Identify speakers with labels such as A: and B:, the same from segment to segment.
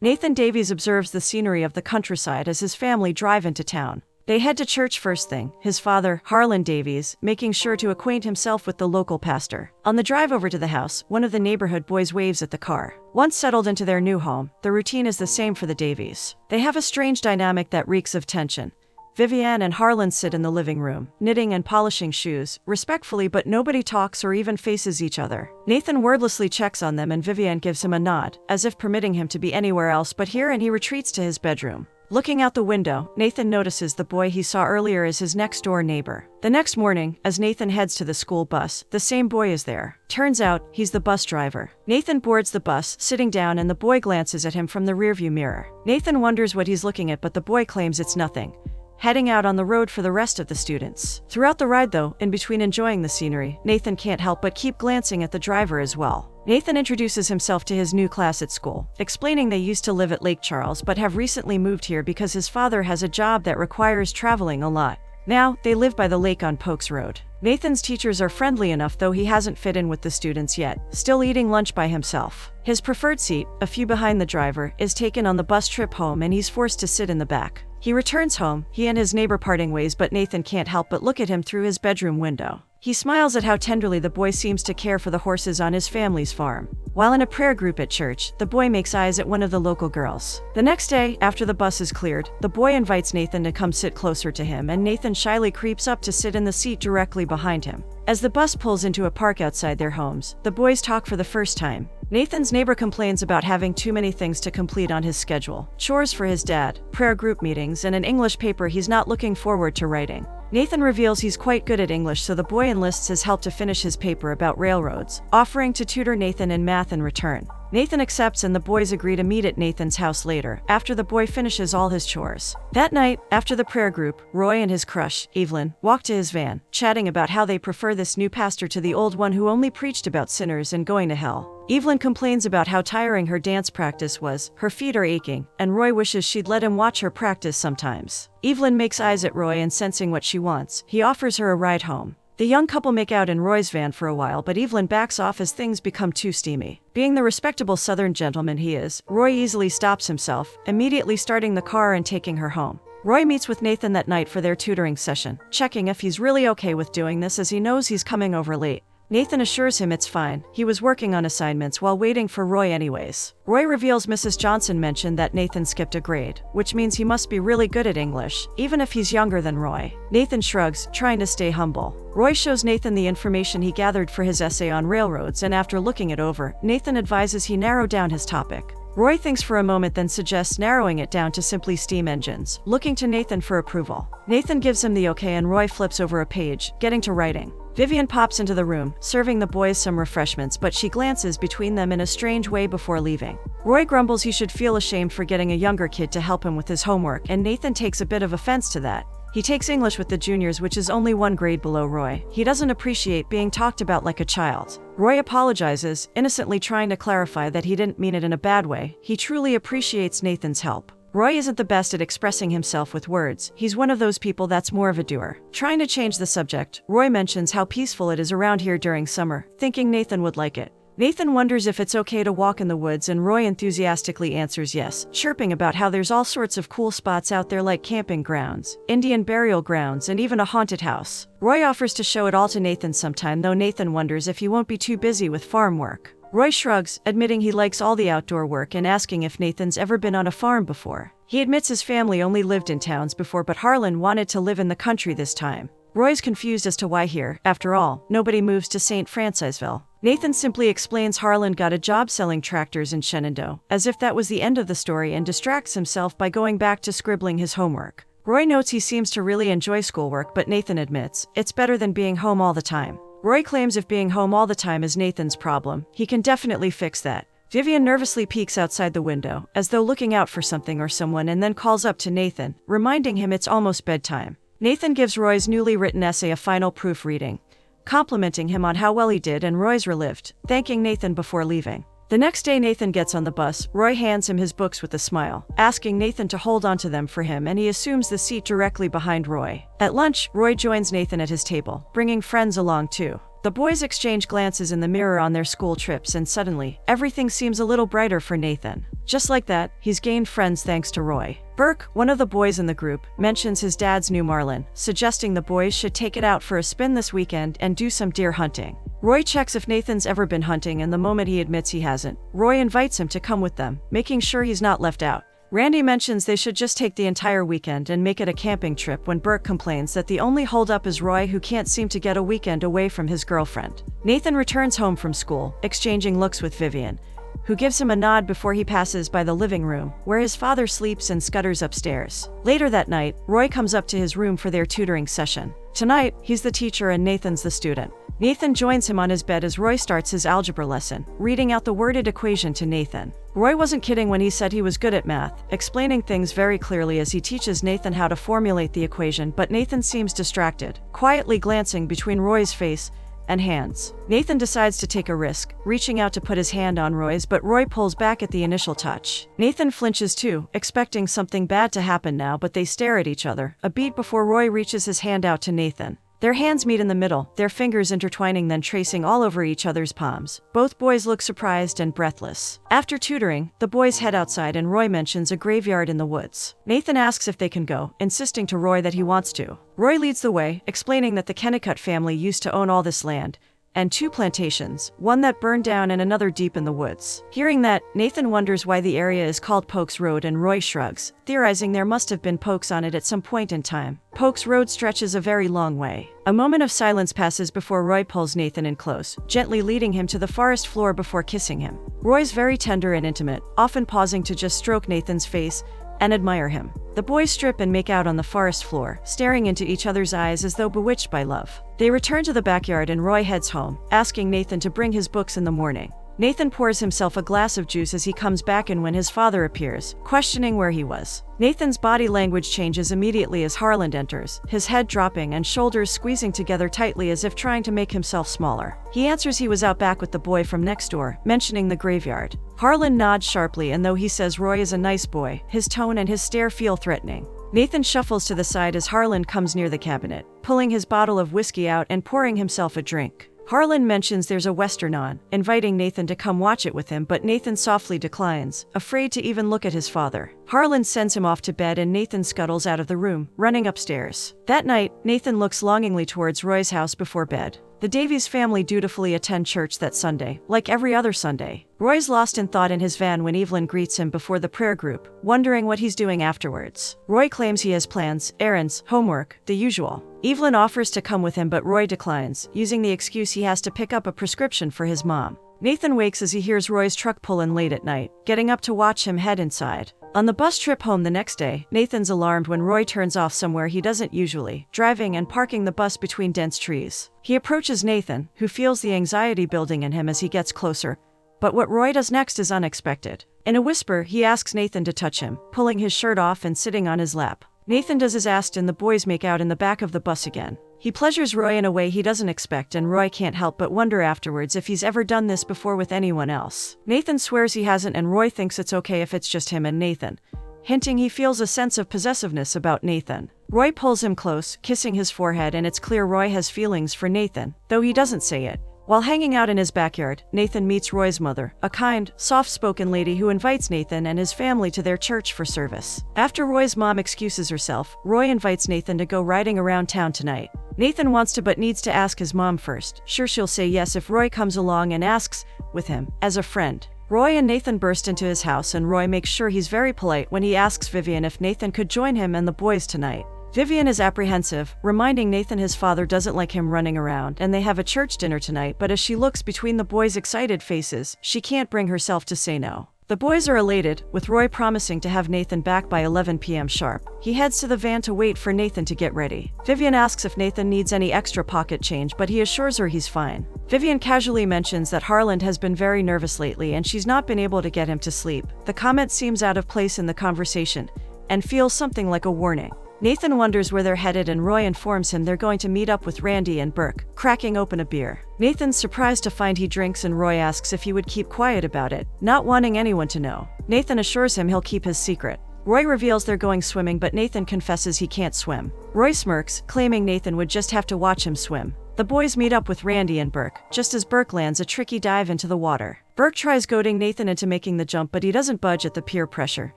A: Nathan Davies observes the scenery of the countryside as his family drive into town. They head to church first thing, his father, Harlan Davies, making sure to acquaint himself with the local pastor. On the drive over to the house, one of the neighborhood boys waves at the car. Once settled into their new home, the routine is the same for the Davies. They have a strange dynamic that reeks of tension. Vivian and Harlan sit in the living room, knitting and polishing shoes, respectfully, but nobody talks or even faces each other. Nathan wordlessly checks on them and Vivian gives him a nod, as if permitting him to be anywhere else but here, and he retreats to his bedroom. Looking out the window, Nathan notices the boy he saw earlier is his next-door neighbor. The next morning, as Nathan heads to the school bus, the same boy is there. Turns out, he's the bus driver. Nathan boards the bus, sitting down, and the boy glances at him from the rearview mirror. Nathan wonders what he's looking at, but the boy claims it's nothing, heading out on the road for the rest of the students. Throughout the ride though, in between enjoying the scenery, Nathan can't help but keep glancing at the driver as well. Nathan introduces himself to his new class at school, explaining they used to live at Lake Charles but have recently moved here because his father has a job that requires traveling a lot. Now, they live by the lake on Pokes Road. Nathan's teachers are friendly enough, though he hasn't fit in with the students yet, still eating lunch by himself. His preferred seat, a few behind the driver, is taken on the bus trip home and he's forced to sit in the back. He returns home, he and his neighbor parting ways, but Nathan can't help but look at him through his bedroom window. He smiles at how tenderly the boy seems to care for the horses on his family's farm. While in a prayer group at church, the boy makes eyes at one of the local girls. The next day, after the bus is cleared, the boy invites Nathan to come sit closer to him, and Nathan shyly creeps up to sit in the seat directly behind him. As the bus pulls into a park outside their homes, the boys talk for the first time. Nathan's neighbor complains about having too many things to complete on his schedule: chores for his dad, prayer group meetings, and an English paper he's not looking forward to writing. Nathan reveals he's quite good at English, so the boy enlists his help to finish his paper about railroads, offering to tutor Nathan in math in return. Nathan accepts and the boys agree to meet at Nathan's house later, after the boy finishes all his chores. That night, after the prayer group, Roy and his crush, Evelyn, walk to his van, chatting about how they prefer this new pastor to the old one who only preached about sinners and going to hell. Evelyn complains about how tiring her dance practice was, her feet are aching, and Roy wishes she'd let him watch her practice sometimes. Evelyn makes eyes at Roy and, sensing what she wants, he offers her a ride home. The young couple make out in Roy's van for a while, but Evelyn backs off as things become too steamy. Being the respectable Southern gentleman he is, Roy easily stops himself, immediately starting the car and taking her home. Roy meets with Nathan that night for their tutoring session, checking if he's really okay with doing this as he knows he's coming over late. Nathan assures him it's fine, he was working on assignments while waiting for Roy anyways. Roy reveals Mrs. Johnson mentioned that Nathan skipped a grade, which means he must be really good at English, even if he's younger than Roy. Nathan shrugs, trying to stay humble. Roy shows Nathan the information he gathered for his essay on railroads, and after looking it over, Nathan advises he narrow down his topic. Roy thinks for a moment, then suggests narrowing it down to simply steam engines, looking to Nathan for approval. Nathan gives him the okay and Roy flips over a page, getting to writing. Vivian pops into the room, serving the boys some refreshments, but she glances between them in a strange way before leaving. Roy grumbles he should feel ashamed for getting a younger kid to help him with his homework, and Nathan takes a bit of offense to that. He takes English with the juniors, which is only one grade below Roy. He doesn't appreciate being talked about like a child. Roy apologizes, innocently trying to clarify that he didn't mean it in a bad way. He truly appreciates Nathan's help. Roy isn't the best at expressing himself with words. He's one of those people that's more of a doer. Trying to change the subject, Roy mentions how peaceful it is around here during summer, thinking Nathan would like it. Nathan wonders if it's okay to walk in the woods, and Roy enthusiastically answers yes, chirping about how there's all sorts of cool spots out there like camping grounds, Indian burial grounds, and even a haunted house. Roy offers to show it all to Nathan sometime, though Nathan wonders if he won't be too busy with farm work. Roy shrugs, admitting he likes all the outdoor work and asking if Nathan's ever been on a farm before. He admits his family only lived in towns before, but Harlan wanted to live in the country this time. Roy's confused as to why here. After all, nobody moves to St. Francisville. Nathan simply explains Harlan got a job selling tractors in Shenandoah, as if that was the end of the story, and distracts himself by going back to scribbling his homework. Roy notes he seems to really enjoy schoolwork, but Nathan admits it's better than being home all the time. Roy claims if being home all the time is Nathan's problem, he can definitely fix that. Vivian nervously peeks outside the window, as though looking out for something or someone, and then calls up to Nathan, reminding him it's almost bedtime. Nathan gives Roy's newly written essay a final proofreading, complimenting him on how well he did, and Roy's relieved, thanking Nathan before leaving. The next day Nathan gets on the bus. Roy hands him his books with a smile, asking Nathan to hold onto them for him, and he assumes the seat directly behind Roy. At lunch, Roy joins Nathan at his table, bringing friends along too. The boys exchange glances in the mirror on their school trips, and suddenly, everything seems a little brighter for Nathan. Just like that, he's gained friends thanks to Roy. Burke, one of the boys in the group, mentions his dad's new Marlin, suggesting the boys should take it out for a spin this weekend and do some deer hunting. Roy checks if Nathan's ever been hunting, and the moment he admits he hasn't, Roy invites him to come with them, making sure he's not left out. Randy mentions they should just take the entire weekend and make it a camping trip when Burke complains that the only holdup is Roy, who can't seem to get a weekend away from his girlfriend. Nathan returns home from school, exchanging looks with Vivian, who gives him a nod before he passes by the living room, where his father sleeps, and scutters upstairs. Later that night, Roy comes up to his room for their tutoring session. Tonight, he's the teacher and Nathan's the student. Nathan joins him on his bed as Roy starts his algebra lesson, reading out the worded equation to Nathan. Roy wasn't kidding when he said he was good at math, explaining things very clearly as he teaches Nathan how to formulate the equation, but Nathan seems distracted, quietly glancing between Roy's face and hands. Nathan decides to take a risk, reaching out to put his hand on Roy's, but Roy pulls back at the initial touch. Nathan flinches too, expecting something bad to happen now, but they stare at each other, a beat before Roy reaches his hand out to Nathan. Their hands meet in the middle, their fingers intertwining, then tracing all over each other's palms. Both boys look surprised and breathless. After tutoring, the boys head outside and Roy mentions a graveyard in the woods. Nathan asks if they can go, insisting to Roy that he wants to. Roy leads the way, explaining that the Kennicott family used to own all this land, and 2 plantations, one that burned down and another deep in the woods. Hearing that, Nathan wonders why the area is called Polk's Road, and Roy shrugs, theorizing there must have been Polks on it at some point in time. Polk's Road stretches a very long way. A moment of silence passes before Roy pulls Nathan in close, gently leading him to the forest floor before kissing him. Roy's very tender and intimate, often pausing to just stroke Nathan's face and admire him. The boys strip and make out on the forest floor, staring into each other's eyes as though bewitched by love. They return to the backyard and Roy heads home, asking Nathan to bring his books in the morning. Nathan pours himself a glass of juice as he comes back in when his father appears, questioning where he was. Nathan's body language changes immediately as Harlan enters, his head dropping and shoulders squeezing together tightly as if trying to make himself smaller. He answers he was out back with the boy from next door, mentioning the graveyard. Harlan nods sharply, and though he says Roy is a nice boy, his tone and his stare feel threatening. Nathan shuffles to the side as Harlan comes near the cabinet, pulling his bottle of whiskey out and pouring himself a drink. Harlan mentions there's a western on, inviting Nathan to come watch it with him, but Nathan softly declines, afraid to even look at his father. Harlan sends him off to bed and Nathan scuttles out of the room, running upstairs. That night, Nathan looks longingly towards Roy's house before bed. The Davies family dutifully attend church that Sunday, like every other Sunday. Roy's lost in thought in his van when Evelyn greets him before the prayer group, wondering what he's doing afterwards. Roy claims he has plans, errands, homework, the usual. Evelyn offers to come with him, but Roy declines, using the excuse he has to pick up a prescription for his mom. Nathan wakes as he hears Roy's truck pull in late at night, getting up to watch him head inside. On the bus trip home the next day, Nathan's alarmed when Roy turns off somewhere he doesn't usually, driving and parking the bus between dense trees. He approaches Nathan, who feels the anxiety building in him as he gets closer, but what Roy does next is unexpected. In a whisper, he asks Nathan to touch him, pulling his shirt off and sitting on his lap. Nathan does as asked and the boys make out in the back of the bus again. He pleasures Roy in a way he doesn't expect, and Roy can't help but wonder afterwards if he's ever done this before with anyone else. Nathan swears he hasn't, and Roy thinks it's okay if it's just him and Nathan, hinting he feels a sense of possessiveness about Nathan. Roy pulls him close, kissing his forehead, and it's clear Roy has feelings for Nathan, though he doesn't say it. While hanging out in his backyard, Nathan meets Roy's mother, a kind, soft-spoken lady who invites Nathan and his family to their church for service. After Roy's mom excuses herself, Roy invites Nathan to go riding around town tonight. Nathan wants to but needs to ask his mom first, sure she'll say yes if Roy comes along and asks with him, as a friend. Roy and Nathan burst into his house and Roy makes sure he's very polite when he asks Vivian if Nathan could join him and the boys tonight. Vivian is apprehensive, reminding Nathan his father doesn't like him running around, and they have a church dinner tonight, but as she looks between the boys' excited faces, she can't bring herself to say no. The boys are elated, with Roy promising to have Nathan back by 11 p.m. sharp. He heads to the van to wait for Nathan to get ready. Vivian asks if Nathan needs any extra pocket change, but he assures her he's fine. Vivian casually mentions that Harlan has been very nervous lately and she's not been able to get him to sleep. The comment seems out of place in the conversation, and feels something like a warning. Nathan wonders where they're headed and Roy informs him they're going to meet up with Randy and Burke, cracking open a beer. Nathan's surprised to find he drinks and Roy asks if he would keep quiet about it, not wanting anyone to know. Nathan assures him he'll keep his secret. Roy reveals they're going swimming, but Nathan confesses he can't swim. Roy smirks, claiming Nathan would just have to watch him swim. The boys meet up with Randy and Burke, just as Burke lands a tricky dive into the water. Burke tries goading Nathan into making the jump, but he doesn't budge at the peer pressure,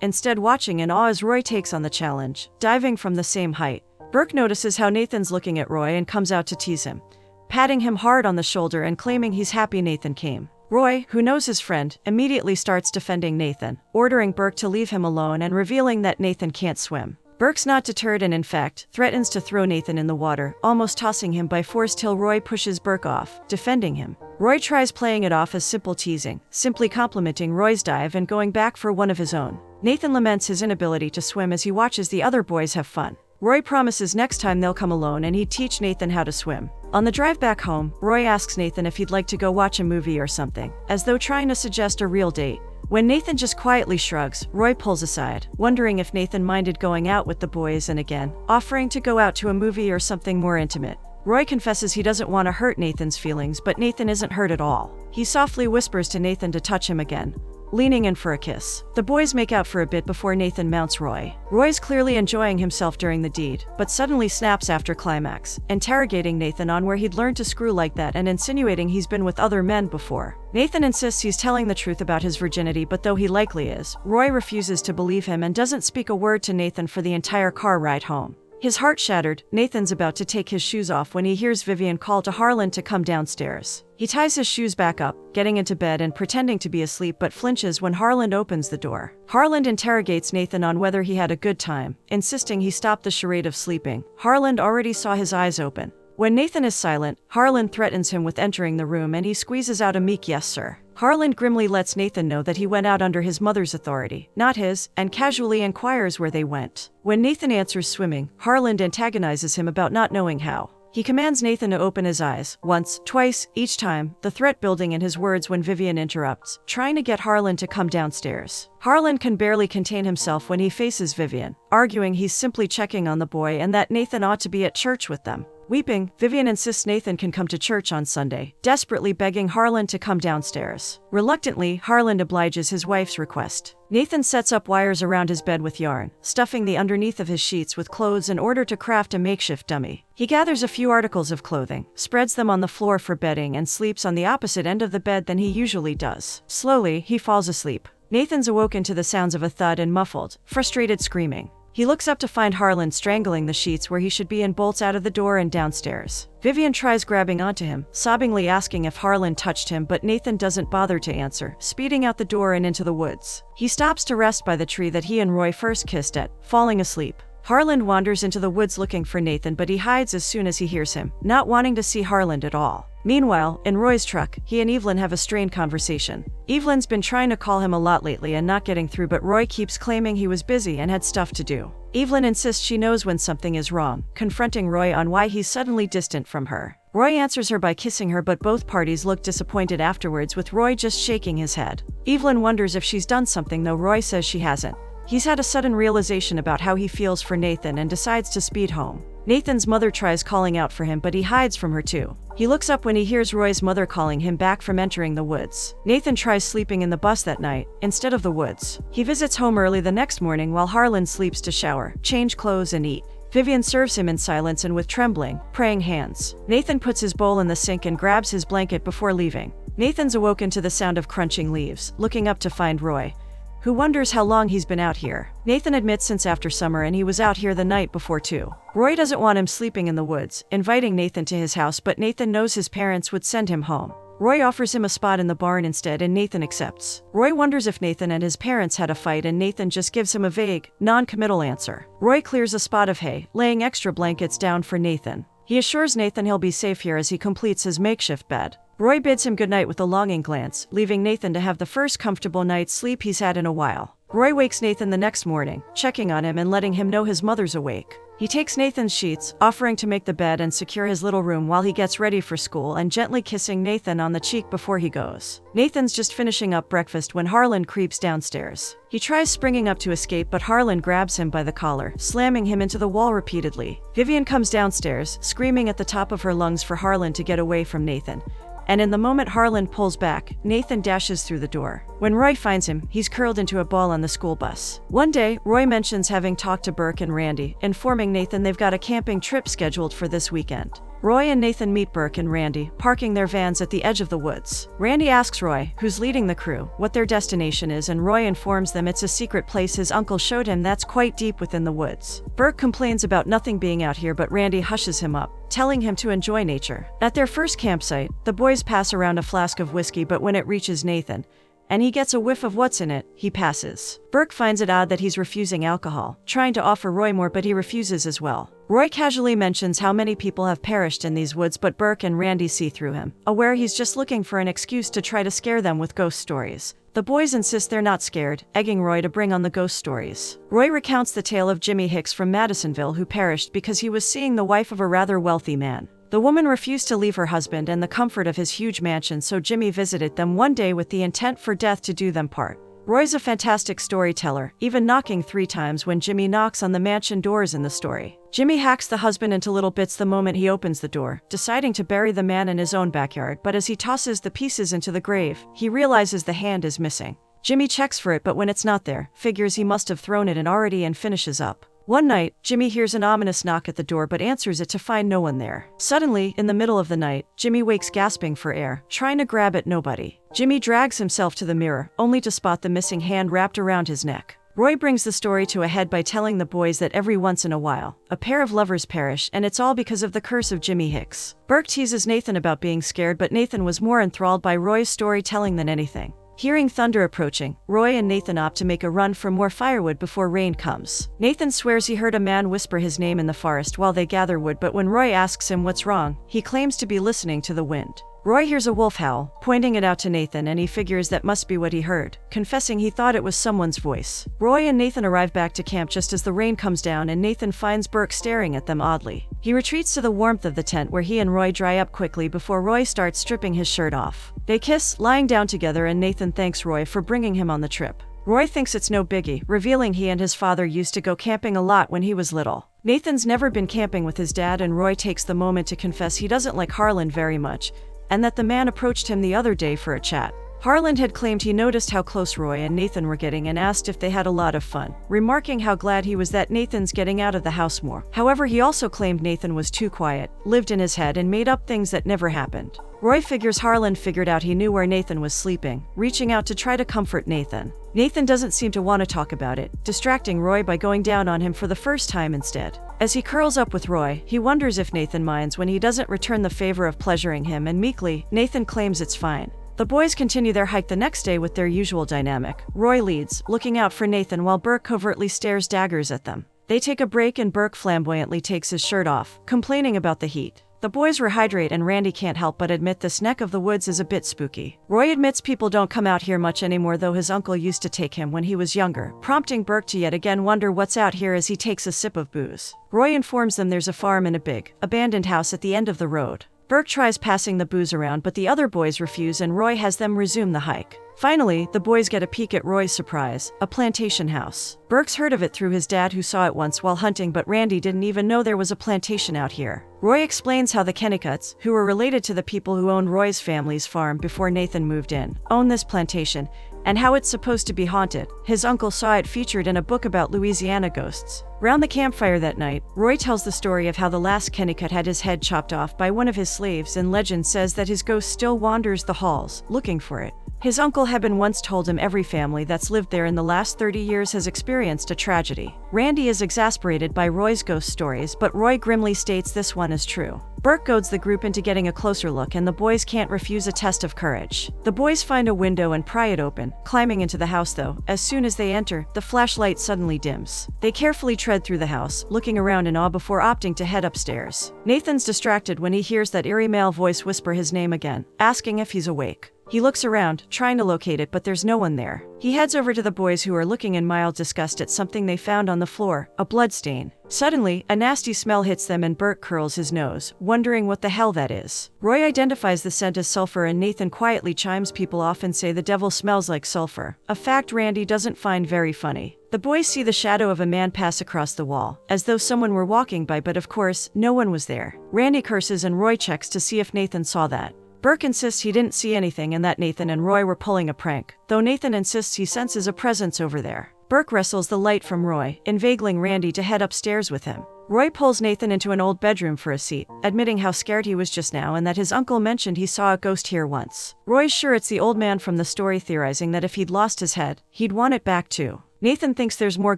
A: instead watching in awe as Roy takes on the challenge, diving from the same height. Burke notices how Nathan's looking at Roy and comes out to tease him, patting him hard on the shoulder and claiming he's happy Nathan came. Roy, who knows his friend, immediately starts defending Nathan, ordering Burke to leave him alone and revealing that Nathan can't swim. Burke's not deterred and in fact, threatens to throw Nathan in the water, almost tossing him by force till Roy pushes Burke off, defending him. Roy tries playing it off as simple teasing, simply complimenting Roy's dive and going back for one of his own. Nathan laments his inability to swim as he watches the other boys have fun. Roy promises next time they'll come alone and he'd teach Nathan how to swim. On the drive back home, Roy asks Nathan if he'd like to go watch a movie or something, as though trying to suggest a real date. When Nathan just quietly shrugs, Roy pulls aside, wondering if Nathan minded going out with the boys and again, offering to go out to a movie or something more intimate. Roy confesses he doesn't want to hurt Nathan's feelings, but Nathan isn't hurt at all. He softly whispers to Nathan to touch him again, leaning in for a kiss. The boys make out for a bit before Nathan mounts Roy. Roy's clearly enjoying himself during the deed, but suddenly snaps after climax, interrogating Nathan on where he'd learned to screw like that and insinuating he's been with other men before. Nathan insists he's telling the truth about his virginity, but though he likely is, Roy refuses to believe him and doesn't speak a word to Nathan for the entire car ride home. His heart shattered, Nathan's about to take his shoes off when he hears Vivian call to Harlan to come downstairs. He ties his shoes back up, getting into bed and pretending to be asleep, but flinches when Harlan opens the door. Harlan interrogates Nathan on whether he had a good time, insisting he stopped the charade of sleeping. Harlan already saw his eyes open. When Nathan is silent, Harlan threatens him with entering the room and he squeezes out a meek "yes, sir." Harlan grimly lets Nathan know that he went out under his mother's authority, not his, and casually inquires where they went. When Nathan answers swimming, Harlan antagonizes him about not knowing how. He commands Nathan to open his eyes, once, twice, each time, the threat building in his words when Vivian interrupts, trying to get Harlan to come downstairs. Harlan can barely contain himself when he faces Vivian, arguing he's simply checking on the boy and that Nathan ought to be at church with them. Weeping, Vivian insists Nathan can come to church on Sunday, desperately begging Harlan to come downstairs. Reluctantly, Harlan obliges his wife's request. Nathan sets up wires around his bed with yarn, stuffing the underneath of his sheets with clothes in order to craft a makeshift dummy. He gathers a few articles of clothing, spreads them on the floor for bedding, and sleeps on the opposite end of the bed than he usually does. Slowly, he falls asleep. Nathan's awoken to the sounds of a thud and muffled, frustrated screaming. He looks up to find Harlan strangling the sheets where he should be and bolts out of the door and downstairs. Vivian tries grabbing onto him, sobbingly asking if Harlan touched him, but Nathan doesn't bother to answer, speeding out the door and into the woods. He stops to rest by the tree that he and Roy first kissed at, falling asleep. Harlan wanders into the woods looking for Nathan, but he hides as soon as he hears him, not wanting to see Harlan at all. Meanwhile, in Roy's truck, he and Evelyn have a strained conversation. Evelyn's been trying to call him a lot lately and not getting through, but Roy keeps claiming he was busy and had stuff to do. Evelyn insists she knows when something is wrong, confronting Roy on why he's suddenly distant from her. Roy answers her by kissing her, but both parties look disappointed afterwards, with Roy just shaking his head. Evelyn wonders if she's done something, though Roy says she hasn't. He's had a sudden realization about how he feels for Nathan and decides to speed home. Nathan's mother tries calling out for him, but he hides from her too. He looks up when he hears Roy's mother calling him back from entering the woods. Nathan tries sleeping in the bus that night, instead of the woods. He visits home early the next morning while Harlan sleeps to shower, change clothes and eat. Vivian serves him in silence and with trembling, praying hands. Nathan puts his bowl in the sink and grabs his blanket before leaving. Nathan's awoken to the sound of crunching leaves, looking up to find Roy, who wonders how long he's been out here. Nathan admits since after summer, and he was out here the night before too. Roy doesn't want him sleeping in the woods, inviting Nathan to his house, but Nathan knows his parents would send him home. Roy offers him a spot in the barn instead, and Nathan accepts. Roy wonders if Nathan and his parents had a fight, and Nathan just gives him a vague, non-committal answer. Roy clears a spot of hay, laying extra blankets down for Nathan. He assures Nathan he'll be safe here as he completes his makeshift bed. Roy bids him goodnight with a longing glance, leaving Nathan to have the first comfortable night's sleep he's had in a while. Roy wakes Nathan the next morning, checking on him and letting him know his mother's awake. He takes Nathan's sheets, offering to make the bed and secure his little room while he gets ready for school, and gently kissing Nathan on the cheek before he goes. Nathan's just finishing up breakfast when Harlan creeps downstairs. He tries springing up to escape, but Harlan grabs him by the collar, slamming him into the wall repeatedly. Vivian comes downstairs, screaming at the top of her lungs for Harlan to get away from Nathan. And in the moment Harlan pulls back, Nathan dashes through the door. When Roy finds him, he's curled into a ball on the school bus. One day, Roy mentions having talked to Burke and Randy, informing Nathan they've got a camping trip scheduled for this weekend. Roy and Nathan meet Burke and Randy, parking their vans at the edge of the woods. Randy asks Roy, who's leading the crew, what their destination is, and Roy informs them it's a secret place his uncle showed him that's quite deep within the woods. Burke complains about nothing being out here, but Randy hushes him up, telling him to enjoy nature. At their first campsite, the boys pass around a flask of whiskey, but when it reaches Nathan, and he gets a whiff of what's in it, he passes. Burke finds it odd that he's refusing alcohol, trying to offer Roy more, but he refuses as well. Roy casually mentions how many people have perished in these woods, but Burke and Randy see through him, aware he's just looking for an excuse to try to scare them with ghost stories. The boys insist they're not scared, egging Roy to bring on the ghost stories. Roy recounts the tale of Jimmy Hicks from Madisonville, who perished because he was seeing the wife of a rather wealthy man. The woman refused to leave her husband and the comfort of his huge mansion, so Jimmy visited them one day with the intent for death to do them part. Roy's a fantastic storyteller, even knocking 3 times when Jimmy knocks on the mansion doors in the story. Jimmy hacks the husband into little bits the moment he opens the door, deciding to bury the man in his own backyard, but as he tosses the pieces into the grave, he realizes the hand is missing. Jimmy checks for it, but when it's not there, figures he must have thrown it in already and finishes up. One night, Jimmy hears an ominous knock at the door but answers it to find no one there. Suddenly, in the middle of the night, Jimmy wakes gasping for air, trying to grab at nobody. Jimmy drags himself to the mirror, only to spot the missing hand wrapped around his neck. Roy brings the story to a head by telling the boys that every once in a while, a pair of lovers perish, and it's all because of the curse of Jimmy Hicks. Burke teases Nathan about being scared, but Nathan was more enthralled by Roy's storytelling than anything. Hearing thunder approaching, Roy and Nathan opt to make a run for more firewood before rain comes. Nathan swears he heard a man whisper his name in the forest while they gather wood, but when Roy asks him what's wrong, he claims to be listening to the wind. Roy hears a wolf howl, pointing it out to Nathan, and he figures that must be what he heard, confessing he thought it was someone's voice. Roy and Nathan arrive back to camp just as the rain comes down, and Nathan finds Burke staring at them oddly. He retreats to the warmth of the tent, where he and Roy dry up quickly before Roy starts stripping his shirt off. They kiss, lying down together, and Nathan thanks Roy for bringing him on the trip. Roy thinks it's no biggie, revealing he and his father used to go camping a lot when he was little. Nathan's never been camping with his dad, and Roy takes the moment to confess he doesn't like Harlan very much, and that the man approached him the other day for a chat. Harlan had claimed he noticed how close Roy and Nathan were getting and asked if they had a lot of fun, remarking how glad he was that Nathan's getting out of the house more. However, he also claimed Nathan was too quiet, lived in his head, and made up things that never happened. Roy figures Harlan figured out he knew where Nathan was sleeping, reaching out to try to comfort Nathan. Nathan doesn't seem to want to talk about it, distracting Roy by going down on him for the first time instead. As he curls up with Roy, he wonders if Nathan minds when he doesn't return the favor of pleasuring him, and meekly, Nathan claims it's fine. The boys continue their hike the next day with their usual dynamic. Roy leads, looking out for Nathan while Burke covertly stares daggers at them. They take a break and Burke flamboyantly takes his shirt off, complaining about the heat. The boys rehydrate and Randy can't help but admit this neck of the woods is a bit spooky. Roy admits people don't come out here much anymore, though his uncle used to take him when he was younger, prompting Burke to yet again wonder what's out here as he takes a sip of booze. Roy informs them there's a farm and a big, abandoned house at the end of the road. Burke tries passing the booze around, but the other boys refuse and Roy has them resume the hike. Finally, the boys get a peek at Roy's surprise, a plantation house. Burke's heard of it through his dad, who saw it once while hunting, but Randy didn't even know there was a plantation out here. Roy explains how the Kennicotts, who were related to the people who owned Roy's family's farm before Nathan moved in, own this plantation, and how it's supposed to be haunted. His uncle saw it featured in a book about Louisiana ghosts. Round the campfire that night, Roy tells the story of how the last Kennicott had his head chopped off by one of his slaves, and legend says that his ghost still wanders the halls, looking for it. His uncle Hebben once told him every family that's lived there in the last 30 years has experienced a tragedy. Randy is exasperated by Roy's ghost stories, but Roy grimly states this one is true. Burke goads the group into getting a closer look, and the boys can't refuse a test of courage. The boys find a window and pry it open, climbing into the house though. As soon as they enter, the flashlight suddenly dims. They carefully tread through the house, looking around in awe before opting to head upstairs. Nathan's distracted when he hears that eerie male voice whisper his name again, asking if he's awake. He looks around, trying to locate it, but there's no one there. He heads over to the boys, who are looking in mild disgust at something they found on the floor, a bloodstain. Suddenly, a nasty smell hits them and Burke curls his nose, wondering what the hell that is. Roy identifies the scent as sulfur and Nathan quietly chimes people often say the devil smells like sulfur, a fact Randy doesn't find very funny. The boys see the shadow of a man pass across the wall, as though someone were walking by, but of course, no one was there. Randy curses and Roy checks to see if Nathan saw that. Burke insists he didn't see anything and that Nathan and Roy were pulling a prank, though Nathan insists he senses a presence over there. Burke wrestles the light from Roy, inveigling Randy to head upstairs with him. Roy pulls Nathan into an old bedroom for a seat, admitting how scared he was just now and that his uncle mentioned he saw a ghost here once. Roy's sure it's the old man from the story, theorizing that if he'd lost his head, he'd want it back too. Nathan thinks there's more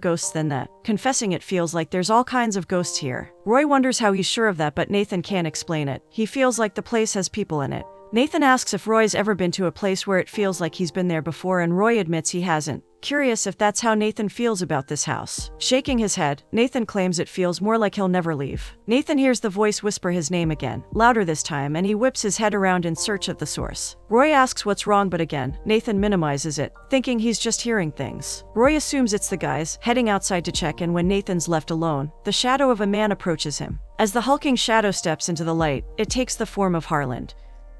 A: ghosts than that, confessing it feels like there's all kinds of ghosts here. Roy wonders how he's sure of that, but Nathan can't explain it. He feels like the place has people in it. Nathan asks if Roy's ever been to a place where it feels like he's been there before, and Roy admits he hasn't, curious if that's how Nathan feels about this house. Shaking his head, Nathan claims it feels more like he'll never leave. Nathan hears the voice whisper his name again, louder this time, and he whips his head around in search of the source. Roy asks what's wrong, but again, Nathan minimizes it, thinking he's just hearing things. Roy assumes it's the guys, heading outside to check, and when Nathan's left alone, the shadow of a man approaches him. As the hulking shadow steps into the light, it takes the form of Harlan,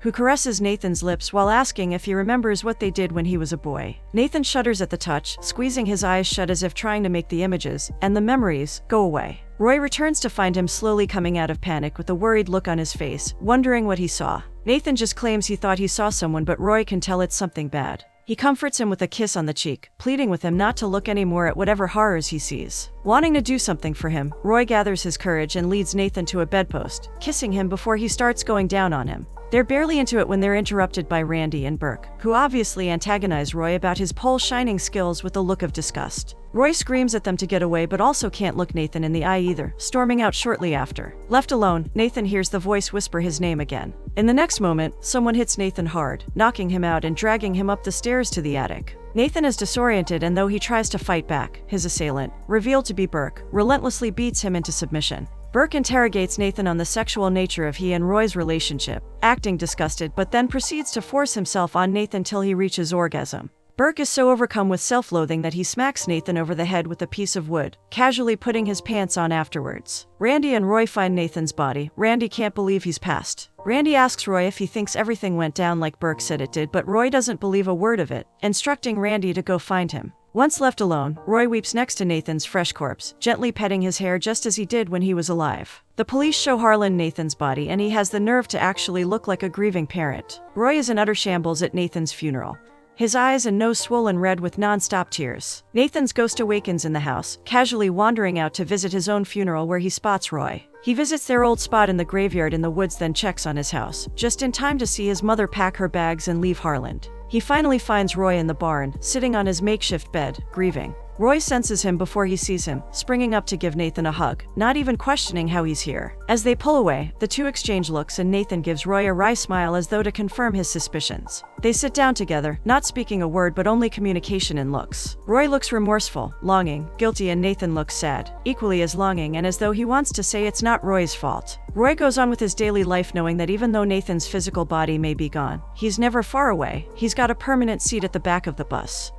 A: who caresses Nathan's lips while asking if he remembers what they did when he was a boy. Nathan shudders at the touch, squeezing his eyes shut as if trying to make the images and the memories go away. Roy returns to find him slowly coming out of panic with a worried look on his face, wondering what he saw. Nathan just claims he thought he saw someone, but Roy can tell it's something bad. He comforts him with a kiss on the cheek, pleading with him not to look anymore at whatever horrors he sees. Wanting to do something for him, Roy gathers his courage and leads Nathan to a bedpost, kissing him before he starts going down on him. They're barely into it when they're interrupted by Randy and Burke, who obviously antagonize Roy about his pole shining skills with a look of disgust. Roy screams at them to get away, but also can't look Nathan in the eye either, storming out shortly after. Left alone, Nathan hears the voice whisper his name again. In the next moment, someone hits Nathan hard, knocking him out and dragging him up the stairs to the attic. Nathan is disoriented, and though he tries to fight back, his assailant, revealed to be Burke, relentlessly beats him into submission. Burke interrogates Nathan on the sexual nature of he and Roy's relationship, acting disgusted, but then proceeds to force himself on Nathan till he reaches orgasm. Burke is so overcome with self-loathing that he smacks Nathan over the head with a piece of wood, casually putting his pants on afterwards. Randy and Roy find Nathan's body. Randy can't believe he's passed. Randy asks Roy if he thinks everything went down like Burke said it did, but Roy doesn't believe a word of it, instructing Randy to go find him. Once left alone, Roy weeps next to Nathan's fresh corpse, gently petting his hair just as he did when he was alive. The police show Harlan Nathan's body, and he has the nerve to actually look like a grieving parent. Roy is in utter shambles at Nathan's funeral, his eyes and nose swollen red with non-stop tears. Nathan's ghost awakens in the house, casually wandering out to visit his own funeral where he spots Roy. He visits their old spot in the graveyard in the woods, then checks on his house, just in time to see his mother pack her bags and leave Harlan. He finally finds Roy in the barn, sitting on his makeshift bed, grieving. Roy senses him before he sees him, springing up to give Nathan a hug, not even questioning how he's here. As they pull away, the two exchange looks, and Nathan gives Roy a wry smile as though to confirm his suspicions. They sit down together, not speaking a word but only communication in looks. Roy looks remorseful, longing, guilty, and Nathan looks sad, equally as longing, and as though he wants to say it's not Roy's fault. Roy goes on with his daily life, knowing that even though Nathan's physical body may be gone, he's never far away. He's got a permanent seat at the back of the bus.